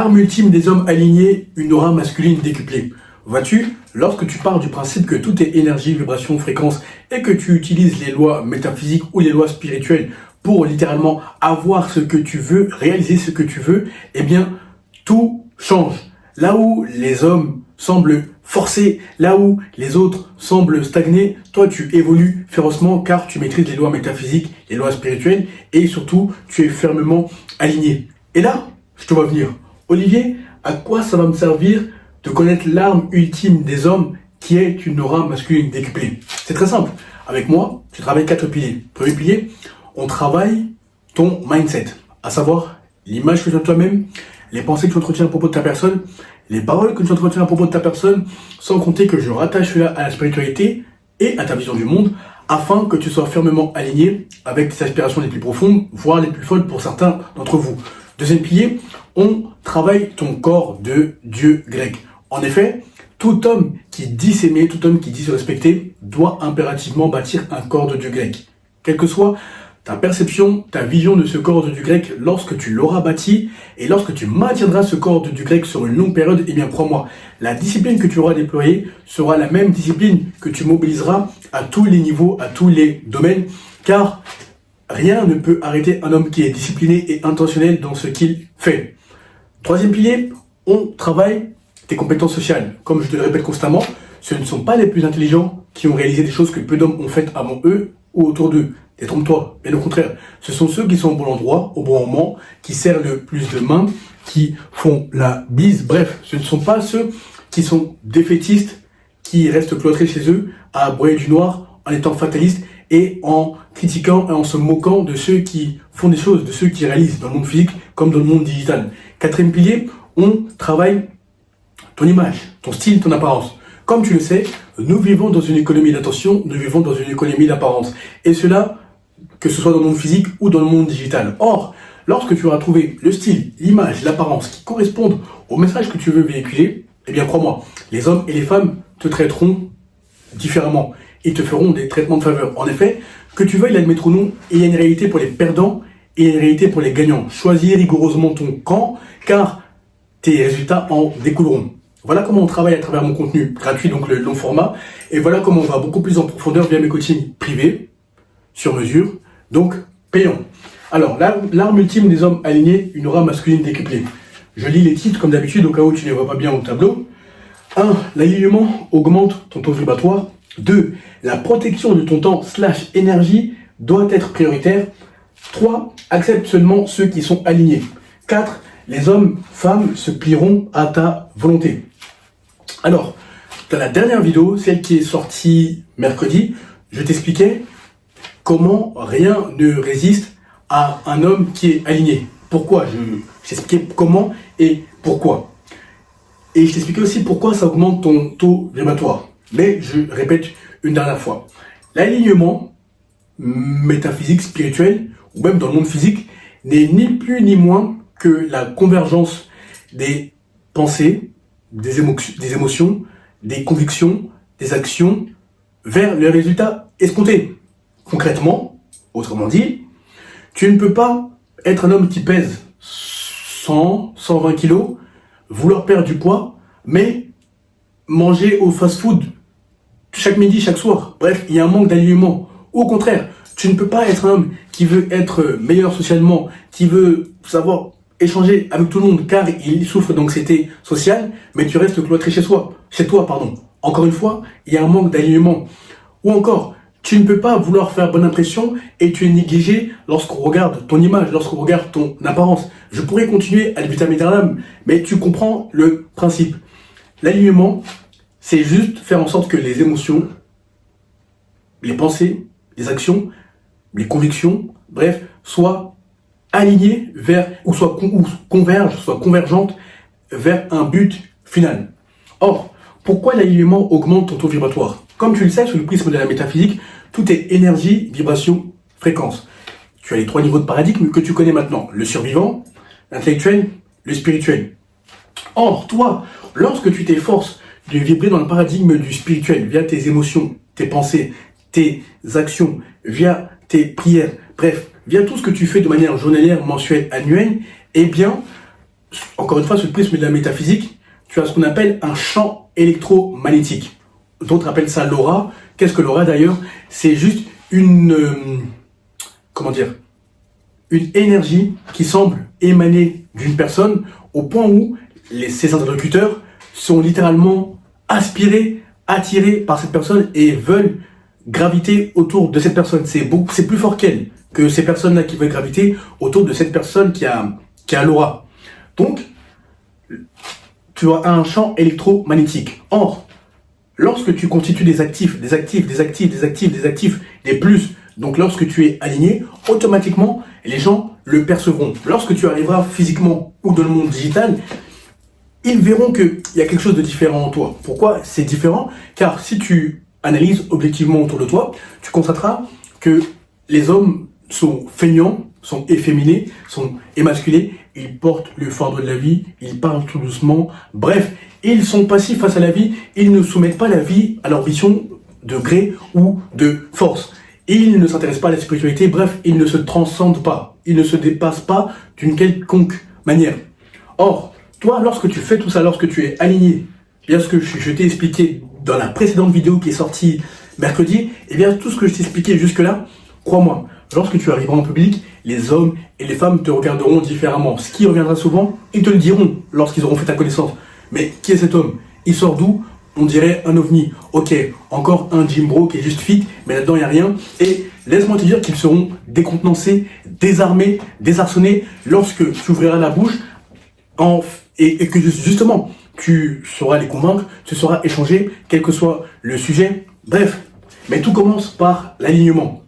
L'arme ultime des hommes alignés, une aura masculine décuplée. Vois-tu, lorsque tu pars du principe que tout est énergie, vibration, fréquence et que tu utilises les lois métaphysiques ou les lois spirituelles pour littéralement avoir ce que tu veux, réaliser ce que tu veux, eh bien, tout change. Là où les hommes semblent forcer, là où les autres semblent stagner, toi tu évolues férocement car tu maîtrises les lois métaphysiques, les lois spirituelles et surtout tu es fermement aligné. Et là, je te vois venir. Olivier, à quoi ça va me servir de connaître l'arme ultime des hommes qui est une aura masculine décuplée? C'est très simple. Avec moi, tu travailles 4 piliers. Premier pilier, on travaille ton mindset, à savoir l'image que tu as de toi-même, les pensées que tu entretiens à propos de ta personne, les paroles que tu entretiens à propos de ta personne, sans compter que je rattache cela à la spiritualité et à ta vision du monde, afin que tu sois fermement aligné avec tes aspirations les plus profondes, voire les plus folles pour certains d'entre vous. Deuxième pilier, on travaille ton corps de dieu grec. En effet, tout homme qui dit s'aimer, tout homme qui dit se respecter, doit impérativement bâtir un corps de dieu grec. Quelle que soit ta perception, ta vision de ce corps de dieu grec, lorsque tu l'auras bâti et lorsque tu maintiendras ce corps de dieu grec sur une longue période, eh bien crois-moi, la discipline que tu auras déployée sera la même discipline que tu mobiliseras à tous les niveaux, à tous les domaines, car rien ne peut arrêter un homme qui est discipliné et intentionnel dans ce qu'il fait. Troisième pilier, on travaille tes compétences sociales. Comme je te le répète constamment, ce ne sont pas les plus intelligents qui ont réalisé des choses que peu d'hommes ont faites avant eux ou autour d'eux. Détrompe-toi, bien au contraire. Ce sont ceux qui sont au bon endroit, au bon moment, qui serrent le plus de mains, qui font la bise. Bref, ce ne sont pas ceux qui sont défaitistes, qui restent cloîtrés chez eux, à broyer du noir, en étant fatalistes et en critiquant et en se moquant de ceux qui font des choses, de ceux qui réalisent dans le monde physique comme dans le monde digital. Quatrième pilier, on travaille ton image, ton style, ton apparence. Comme tu le sais, nous vivons dans une économie d'attention, nous vivons dans une économie d'apparence. Et cela, que ce soit dans le monde physique ou dans le monde digital. Or, lorsque tu auras trouvé le style, l'image, l'apparence qui correspondent au message que tu veux véhiculer, eh bien crois-moi, les hommes et les femmes te traiteront différemment. Ils te feront des traitements de faveur. En effet, que tu veuilles l'admettre ou non, il y a une réalité pour les perdants et il y a une réalité pour les gagnants. Choisis rigoureusement ton camp, car tes résultats en découleront. Voilà comment on travaille à travers mon contenu gratuit, donc le long format. Et voilà comment on va beaucoup plus en profondeur via mes coachings privés, sur mesure, donc payants. Alors, l'arme ultime des hommes alignés, une aura masculine décuplée. Je lis les titres comme d'habitude au cas où tu ne les vois pas bien au tableau. 1. L'alignement augmente ton taux vibratoire. 2. La protection de ton temps / énergie doit être prioritaire. 3. Accepte seulement ceux qui sont alignés. 4. Les hommes, femmes se plieront à ta volonté. Alors, dans la dernière vidéo, celle qui est sortie mercredi, je t'expliquais comment rien ne résiste à un homme qui est aligné. Pourquoi? Je t'expliquais comment et pourquoi. Et je t'expliquais aussi pourquoi ça augmente ton taux vibratoire. Mais je répète une dernière fois. L'alignement métaphysique, spirituel, ou même dans le monde physique, n'est ni plus ni moins que la convergence des pensées, des émotions, des convictions, des actions vers le résultat escompté. Concrètement, autrement dit, tu ne peux pas être un homme qui pèse 100, 120 kilos, vouloir perdre du poids, mais manger au fast-food chaque midi, chaque soir. Bref, il y a un manque d'alignement. Au contraire, tu ne peux pas être un homme qui veut être meilleur socialement, qui veut savoir échanger avec tout le monde car il souffre d'anxiété sociale, mais tu restes cloîtré chez toi. Encore une fois, il y a un manque d'alignement. Ou encore, tu ne peux pas vouloir faire bonne impression et tu es négligé lorsqu'on regarde ton image, lorsqu'on regarde ton apparence. Je pourrais continuer ad vitam aeternam, mais tu comprends le principe. L'alignement, c'est juste faire en sorte que les émotions, les pensées, les actions, les convictions, bref, soient alignées vers, ou convergent, soient convergentes vers un but final. Or, pourquoi l'alignement augmente ton taux vibratoire? Comme tu le sais, sous le prisme de la métaphysique, tout est énergie, vibration, fréquence. Tu as les 3 niveaux de paradigme que tu connais maintenant. Le survivant, l'intellectuel, le spirituel. Or, toi, lorsque tu t'efforces de vibrer dans le paradigme du spirituel, via tes émotions, tes pensées, tes actions, via tes prières, bref, via tout ce que tu fais de manière journalière, mensuelle, annuelle, eh bien, encore une fois, ce prisme de la métaphysique, tu as ce qu'on appelle un champ électromagnétique. D'autres appellent ça l'aura. Qu'est-ce que l'aura d'ailleurs? C'est juste comment dire, une énergie qui semble émaner d'une personne au point où ses interlocuteurs sont littéralement aspirés, attirés par cette personne et veulent graviter autour de cette personne. C'est plus fort qu'elle, que ces personnes-là qui veulent graviter autour de cette personne qui a l'aura. Donc, tu as un champ électromagnétique. Or, lorsque tu constitues des actifs, des plus, donc lorsque tu es aligné, automatiquement, les gens le percevront. Lorsque tu arriveras physiquement ou dans le monde digital, ils verront qu'il y a quelque chose de différent en toi. Pourquoi c'est différent? Car si tu analyses objectivement autour de toi, tu constateras que les hommes sont feignants, sont efféminés, sont émasculés, ils portent le fardeau de la vie, ils parlent tout doucement, bref, ils sont passifs face à la vie, ils ne soumettent pas la vie à leur ambition de gré ou de force. Ils ne s'intéressent pas à la spiritualité, bref, ils ne se transcendent pas, ils ne se dépassent pas d'une quelconque manière. Or, toi, lorsque tu fais tout ça, lorsque tu es aligné, bien ce que je t'ai expliqué dans la précédente vidéo qui est sortie mercredi, et bien tout ce que je t'ai expliqué jusque-là, crois-moi, lorsque tu arriveras en public, les hommes et les femmes te regarderont différemment. Ce qui reviendra souvent, ils te le diront lorsqu'ils auront fait ta connaissance. Mais qui est cet homme? Il sort d'où? On dirait un ovni. Ok, encore un Jim Bro qui est juste fit, mais là-dedans il n'y a rien. Et laisse-moi te dire qu'ils seront décontenancés, désarmés, désarçonnés lorsque tu ouvriras la bouche et que justement tu sauras les convaincre, tu sauras échanger, quel que soit le sujet. Bref, mais tout commence par l'alignement.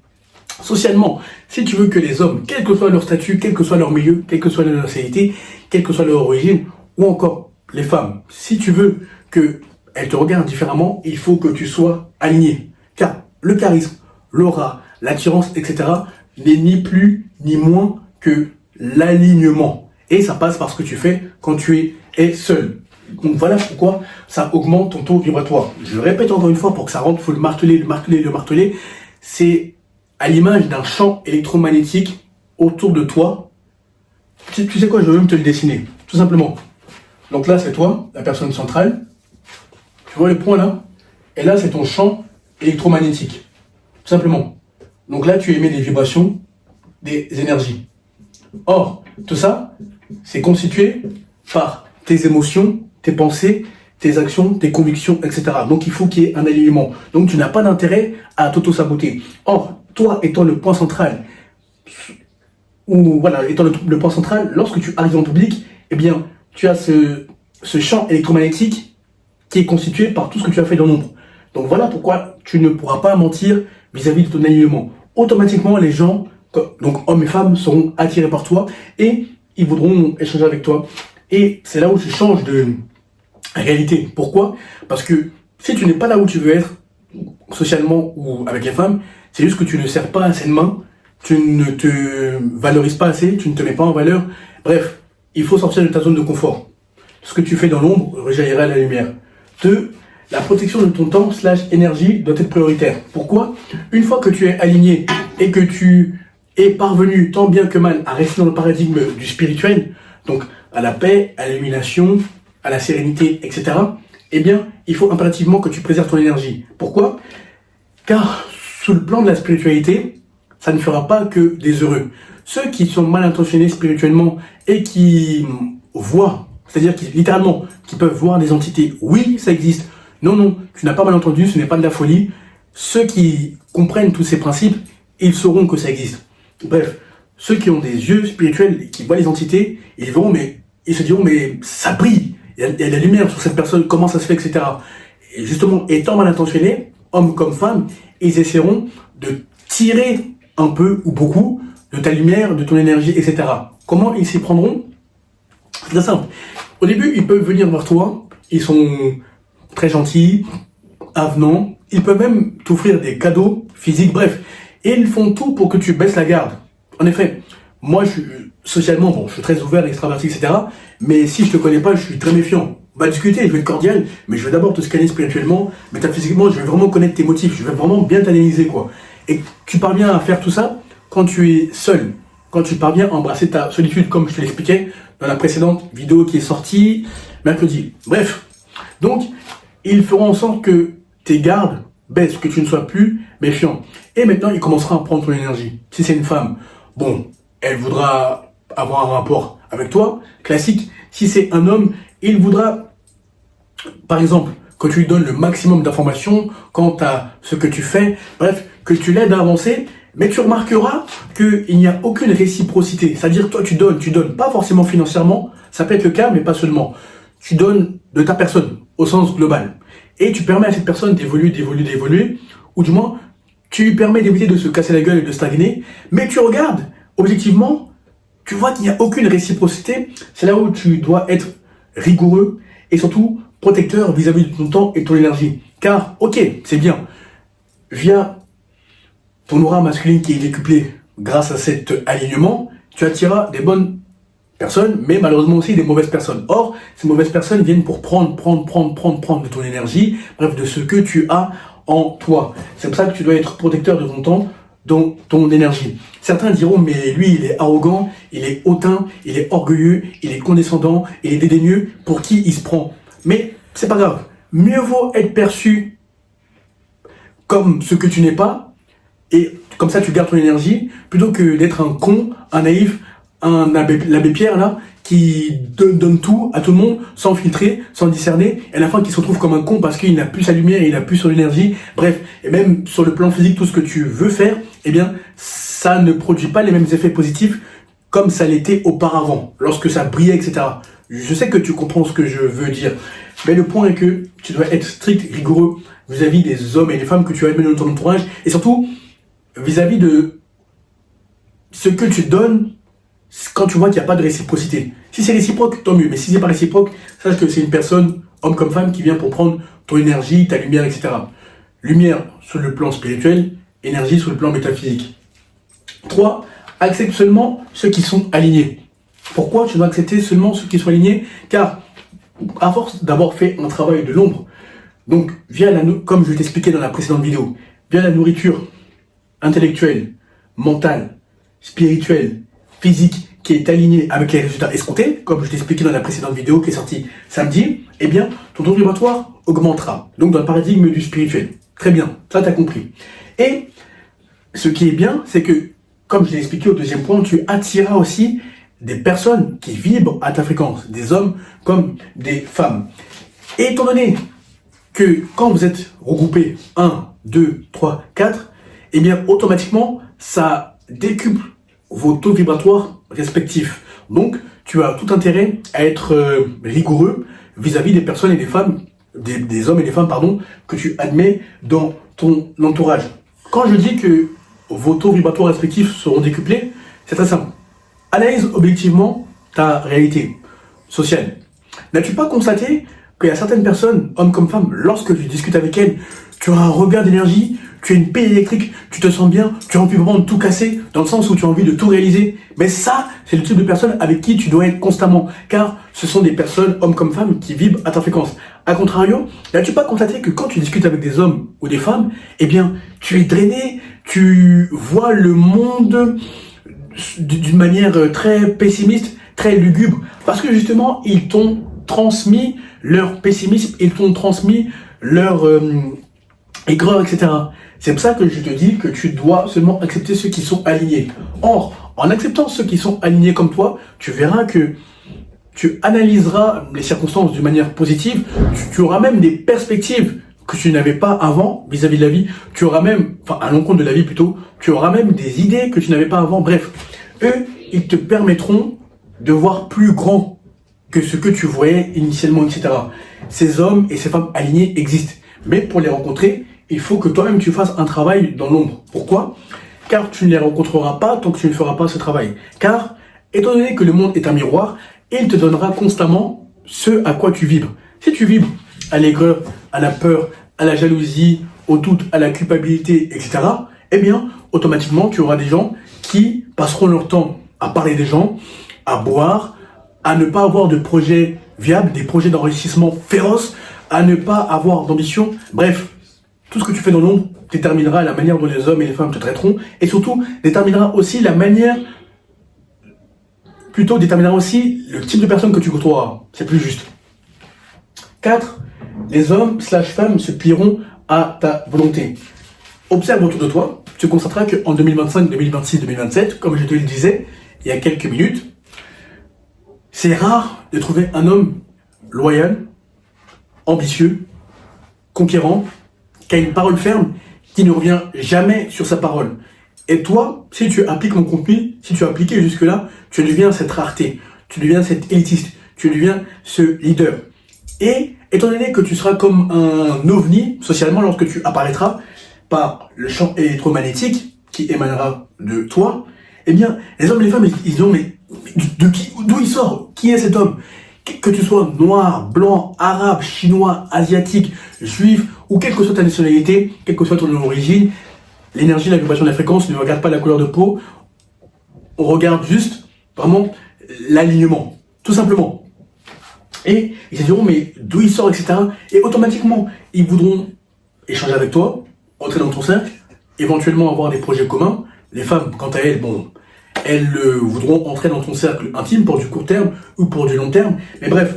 Socialement, si tu veux que les hommes, quel que soit leur statut, quel que soit leur milieu, quelle que soit leur nationalité, quelle que soit leur origine, ou encore les femmes, si tu veux qu'elles te regardent différemment, il faut que tu sois aligné. Car le charisme, l'aura, l'attirance, etc. n'est ni plus ni moins que l'alignement. Et ça passe par ce que tu fais quand tu es seul. Donc voilà pourquoi ça augmente ton taux vibratoire. Je le répète encore une fois pour que ça rentre, il faut le marteler. C'est à l'image d'un champ électromagnétique autour de toi. Tu sais quoi, je vais même te le dessiner, tout simplement. Donc là, c'est toi, la personne centrale. Tu vois le point là? Et là, c'est ton champ électromagnétique, tout simplement. Donc là, tu émets des vibrations, des énergies. Or, tout ça, c'est constitué par tes émotions, tes pensées, tes actions, tes convictions, etc. Donc il faut qu'il y ait un alignement. Donc tu n'as pas d'intérêt à t'auto-saboter. Or, toi étant le point central, le point central, lorsque tu arrives en public, eh bien, tu as ce champ électromagnétique qui est constitué par tout ce que tu as fait dans l'ombre. Donc voilà pourquoi tu ne pourras pas mentir vis-à-vis de ton alignement. Automatiquement, les gens, donc hommes et femmes, seront attirés par toi et ils voudront échanger avec toi. Et c'est là où tu changes de réalité. Pourquoi? Parce que si tu n'es pas là où tu veux être, socialement ou avec les femmes, c'est juste que tu ne serres pas assez de main, tu ne te valorises pas assez, tu ne te mets pas en valeur. Bref, il faut sortir de ta zone de confort. Ce que tu fais dans l'ombre rejaillira à la lumière. 2. La protection de ton temps / énergie doit être prioritaire. Pourquoi? Une fois que tu es aligné et que tu es parvenu tant bien que mal à rester dans le paradigme du spirituel, donc à la paix, à l'illumination, à la sérénité, etc., eh bien, il faut impérativement que tu préserves ton énergie. Pourquoi? Car sous le plan de la spiritualité, ça ne fera pas que des heureux. Ceux qui sont mal intentionnés spirituellement et qui voient, c'est-à-dire qui peuvent voir des entités, oui, ça existe. Non, tu n'as pas mal entendu, ce n'est pas de la folie. Ceux qui comprennent tous ces principes, ils sauront que ça existe. Bref, ceux qui ont des yeux spirituels et qui voient les entités, ils se diront, mais ça brille, il y a de la lumière sur cette personne, comment ça se fait, etc. Et justement, étant mal intentionnés, hommes comme femmes, ils essaieront de tirer un peu ou beaucoup de ta lumière, de ton énergie, etc. Comment ils s'y prendront? C'est très simple. Au début, ils peuvent venir vers toi, ils sont très gentils, avenants, ils peuvent même t'offrir des cadeaux physiques, bref. Et ils font tout pour que tu baisses la garde. En effet, moi, socialement, je suis très ouvert, extraverti, etc. Mais si je te connais pas, je suis très méfiant. On va discuter, je vais être cordial, mais je vais d'abord te scanner spirituellement, métaphysiquement, je vais vraiment connaître tes motifs, je vais vraiment bien t'analyser, quoi. Et tu parviens à faire tout ça quand tu es seul. quand tu parviens à embrasser ta solitude, comme je te l'expliquais dans la précédente vidéo qui est sortie mercredi. Bref, donc, ils feront en sorte que tes gardes baissent, que tu ne sois plus méfiant. Et maintenant, il commencera à prendre ton énergie. Si c'est une femme, bon, elle voudra avoir un rapport avec toi, classique. Si c'est un homme, il voudra, par exemple, que tu lui donnes le maximum d'informations quant à ce que tu fais, bref, que tu l'aides à avancer, mais tu remarqueras qu'il n'y a aucune réciprocité. C'est-à-dire, toi, tu donnes, pas forcément financièrement, ça peut être le cas, mais pas seulement. Tu donnes de ta personne, au sens global. Et tu permets à cette personne d'évoluer, ou du moins, tu lui permets d'éviter de se casser la gueule et de stagner, mais tu regardes, objectivement, tu vois qu'il n'y a aucune réciprocité. C'est là où tu dois être rigoureux et surtout protecteur vis-à-vis de ton temps et de ton énergie. Car, ok, c'est bien, via ton aura masculine qui est décuplée grâce à cet alignement, tu attireras des bonnes personnes, mais malheureusement aussi des mauvaises personnes. Or, ces mauvaises personnes viennent pour prendre de ton énergie, bref, de ce que tu as en toi. C'est pour ça que tu dois être protecteur de ton temps, de ton énergie. Certains diront, mais lui, il est arrogant, il est hautain, il est orgueilleux, il est condescendant, il est dédaigneux, pour qui il se prend? Mais c'est pas grave. Mieux vaut être perçu comme ce que tu n'es pas, et comme ça tu gardes ton énergie, plutôt que d'être un con, un naïf, l'abbé Pierre là, qui donne tout à tout le monde, sans filtrer, sans discerner, et à la fin qui se retrouve comme un con parce qu'il n'a plus sa lumière, il n'a plus son énergie, bref, et même sur le plan physique, tout ce que tu veux faire, eh bien, ça ne produit pas les mêmes effets positifs comme ça l'était auparavant, lorsque ça brillait, etc. Je sais que tu comprends ce que je veux dire, mais le point est que tu dois être strict, rigoureux vis-à-vis des hommes et des femmes que tu admets dans ton entourage, et surtout vis-à-vis de ce que tu donnes quand tu vois qu'il n'y a pas de réciprocité. Si c'est réciproque, tant mieux, mais si c'est pas réciproque, sache que c'est une personne, homme comme femme, qui vient pour prendre ton énergie, ta lumière, etc. Lumière sur le plan spirituel, énergie sur le plan métaphysique. 3. Accepte seulement ceux qui sont alignés. Pourquoi tu dois accepter seulement ceux qui sont alignés? Car, à force d'avoir fait un travail de l'ombre, donc comme je t'expliquais dans la précédente vidéo, via la nourriture intellectuelle, mentale, spirituelle, physique, qui est alignée avec les résultats escomptés, comme je t'expliquais dans la précédente vidéo qui est sortie samedi, eh bien, ton taux vibratoire augmentera. Donc, dans le paradigme du spirituel. Très bien, ça t'as compris. Et ce qui est bien, c'est que, comme je l'ai expliqué au deuxième point, tu attireras aussi des personnes qui vibrent à ta fréquence, des hommes comme des femmes. Et étant donné que quand vous êtes regroupés 1, 2, 3, 4, eh bien, automatiquement, ça décuple vos taux vibratoires respectifs. Donc, tu as tout intérêt à être rigoureux vis-à-vis des personnes et des femmes, des hommes et des femmes, pardon, que tu admets dans ton entourage. Quand je dis que vos taux vibratoires respectifs seront décuplés, c'est très simple. Analyse objectivement ta réalité sociale. N'as-tu pas constaté qu'il y a certaines personnes, hommes comme femmes, lorsque tu discutes avec elles, tu as un regard d'énergie, tu as une pile électrique, tu te sens bien, tu as envie vraiment de tout casser, dans le sens où tu as envie de tout réaliser. Mais ça, c'est le type de personne avec qui tu dois être constamment, car ce sont des personnes, hommes comme femmes, qui vibrent à ta fréquence. A contrario, n'as-tu pas constaté que quand tu discutes avec des hommes ou des femmes, eh bien, tu es drainé, tu vois le monde d'une manière très pessimiste, très lugubre, parce que justement, ils t'ont transmis leur pessimisme, ils t'ont transmis leur aigreur, etc. C'est pour ça que je te dis que tu dois seulement accepter ceux qui sont alignés. Or, en acceptant ceux qui sont alignés comme toi, tu verras que tu analyseras les circonstances d'une manière positive, tu auras même des perspectives que tu n'avais pas avant vis-à-vis de la vie, tu auras même, enfin à l'encontre de la vie plutôt, tu auras même des idées que tu n'avais pas avant, bref. Eux, ils te permettront de voir plus grand que ce que tu voyais initialement, etc. Ces hommes et ces femmes alignés existent. Mais pour les rencontrer, il faut que toi-même tu fasses un travail dans l'ombre. Pourquoi? Car tu ne les rencontreras pas tant que tu ne feras pas ce travail. Car, étant donné que le monde est un miroir, il te donnera constamment ce à quoi tu vibres. Si tu vibres à l'aigreur, à la peur, à la jalousie, au doute, à la culpabilité, etc., eh bien, automatiquement, tu auras des gens qui passeront leur temps à parler des gens, à boire, à ne pas avoir de projets viables, des projets d'enrichissement féroces, à ne pas avoir d'ambition. Bref, tout ce que tu fais dans l'ombre déterminera la manière dont les hommes et les femmes te traiteront et surtout déterminera aussi la manière plutôt déterminera aussi le type de personne que tu côtoieras. C'est plus juste. 4. Les hommes/femmes se plieront à ta volonté. Observe autour de toi. Tu constateras qu'en 2025, 2026, 2027, comme je te le disais il y a quelques minutes, c'est rare de trouver un homme loyal, ambitieux, conquérant, qui a une parole ferme, qui ne revient jamais sur sa parole. Et toi, si tu appliques mon contenu, si tu as appliqué jusque-là, tu deviens cette rareté, tu deviens cet élitiste, tu deviens ce leader. Et étant donné que tu seras comme un ovni socialement lorsque tu apparaîtras par le champ électromagnétique qui émanera de toi, eh bien, les hommes et les femmes, ils disent mais d'où il sort? Qui est cet homme? Que tu sois noir, blanc, arabe, chinois, asiatique, juif, ou quelle que soit ta nationalité, quelle que soit ton origine, l'énergie, la vibration, la fréquence ne regarde pas la couleur de peau, on regarde juste vraiment l'alignement, tout simplement. Et ils se diront mais d'où il sort, etc. Et automatiquement, ils voudront échanger avec toi, entrer dans ton cercle, éventuellement avoir des projets communs. Les femmes, quant à elles, elles voudront entrer dans ton cercle intime pour du court terme ou pour du long terme. Mais bref,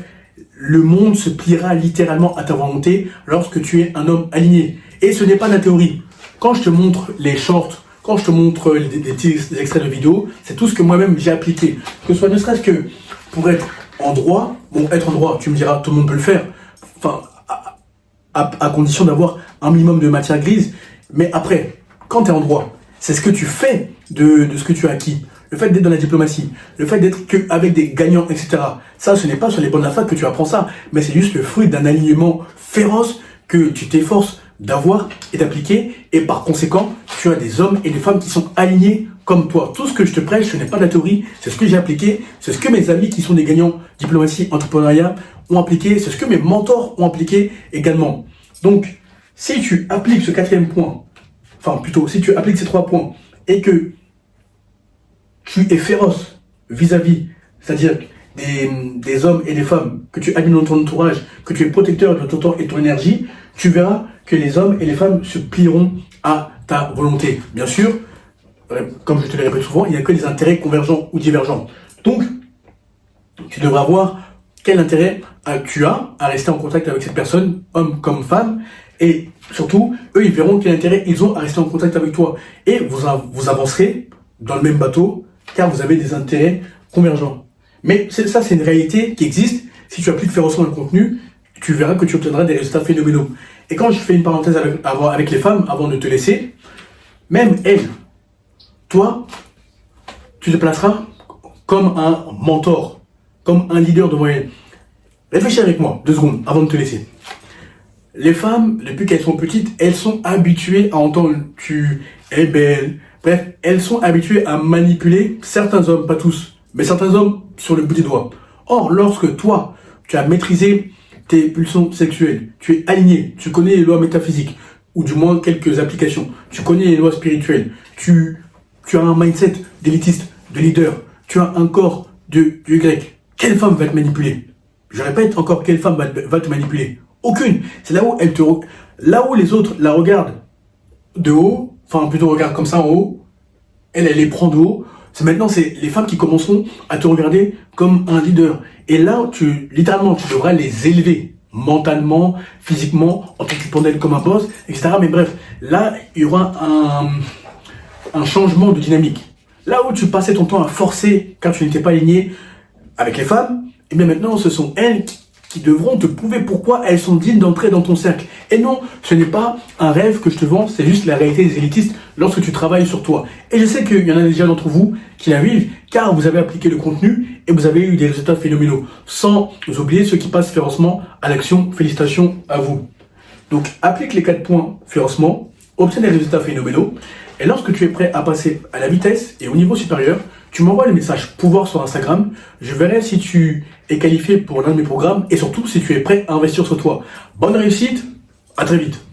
le monde se pliera littéralement à ta volonté lorsque tu es un homme aligné. Et ce n'est pas de la théorie. Quand je te montre les shorts, quand je te montre des extraits de vidéos, c'est tout ce que moi-même j'ai appliqué. Que ce soit ne serait-ce que pour être en droit, être en droit, tu me diras, tout le monde peut le faire. Enfin, à condition d'avoir un minimum de matière grise. Mais après, quand tu es en droit, c'est ce que tu fais de ce que tu as acquis. Le fait d'être dans la diplomatie, le fait d'être qu'avec des gagnants, etc. Ça, ce n'est pas sur les bancs de la fac que tu apprends ça, mais c'est juste le fruit d'un alignement féroce que tu t'efforces d'avoir et d'appliquer, et par conséquent, tu as des hommes et des femmes qui sont alignés comme toi. Tout ce que je te prêche, ce n'est pas de la théorie, c'est ce que j'ai appliqué, c'est ce que mes amis qui sont des gagnants diplomatie, entrepreneuriat ont appliqué, c'est ce que mes mentors ont appliqué également. Donc, si tu appliques ce 4e point, enfin plutôt, si tu appliques ces 3 points, et que tu es féroce vis-à-vis, c'est-à-dire des hommes et des femmes que tu admires dans ton entourage, que tu es protecteur de ton temps et de ton énergie, tu verras que les hommes et les femmes se plieront à ta volonté. Bien sûr, comme je te le répète souvent, il n'y a que des intérêts convergents ou divergents. Donc, tu devras voir quel intérêt tu as à rester en contact avec cette personne, homme comme femme, et surtout, eux, ils verront quel intérêt ils ont à rester en contact avec toi. Et vous avancerez dans le même bateau, car vous avez des intérêts convergents. Mais ça, c'est une réalité qui existe. Si tu appliques férocement le contenu, tu verras que tu obtiendras des résultats phénoménaux. Et quand je fais une parenthèse avec les femmes, avant de te laisser, même elles, toi, tu te placeras comme un mentor, comme un leader devant elles. Réfléchis avec moi, 2 secondes, avant de te laisser. Les femmes, depuis qu'elles sont petites, elles sont habituées à entendre « tu es belle ». Bref, elles sont habituées à manipuler certains hommes, pas tous, mais certains hommes sur le bout des doigts. Or, lorsque toi, tu as maîtrisé tes pulsions sexuelles, tu es aligné, tu connais les lois métaphysiques, ou du moins quelques applications, tu connais les lois spirituelles, tu as un mindset d'élitiste, de leader, tu as un corps de Y, quelle femme va te manipuler? Je répète encore, quelle femme va te manipuler? Aucune. C'est là où là où les autres la regardent de haut, enfin plutôt regardent comme ça en haut, elle les prend de haut. C'est les femmes qui commenceront à te regarder comme un leader. Et là, littéralement, tu devras les élever mentalement, physiquement, en t'occupant d'elles comme un boss, etc. Mais bref, là, il y aura un changement de dynamique. Là où tu passais ton temps à forcer car tu n'étais pas aligné avec les femmes, et bien maintenant, ce sont elles qui devront te prouver pourquoi elles sont dignes d'entrer dans ton cercle. Et non, ce n'est pas un rêve que je te vends, c'est juste la réalité des élitistes lorsque tu travailles sur toi. Et je sais qu'il y en a déjà d'entre vous qui arrivent car vous avez appliqué le contenu et vous avez eu des résultats phénoménaux. Sans oublier ceux qui passent férocement à l'action. Félicitations à vous. Donc, applique les 4 points férocement, obtiens des résultats phénoménaux. Et lorsque tu es prêt à passer à la vitesse et au niveau supérieur, tu m'envoies le message pouvoir sur Instagram. Je verrai si tu es qualifié pour l'un de mes programmes et surtout si tu es prêt à investir sur toi. Bonne réussite, à très vite.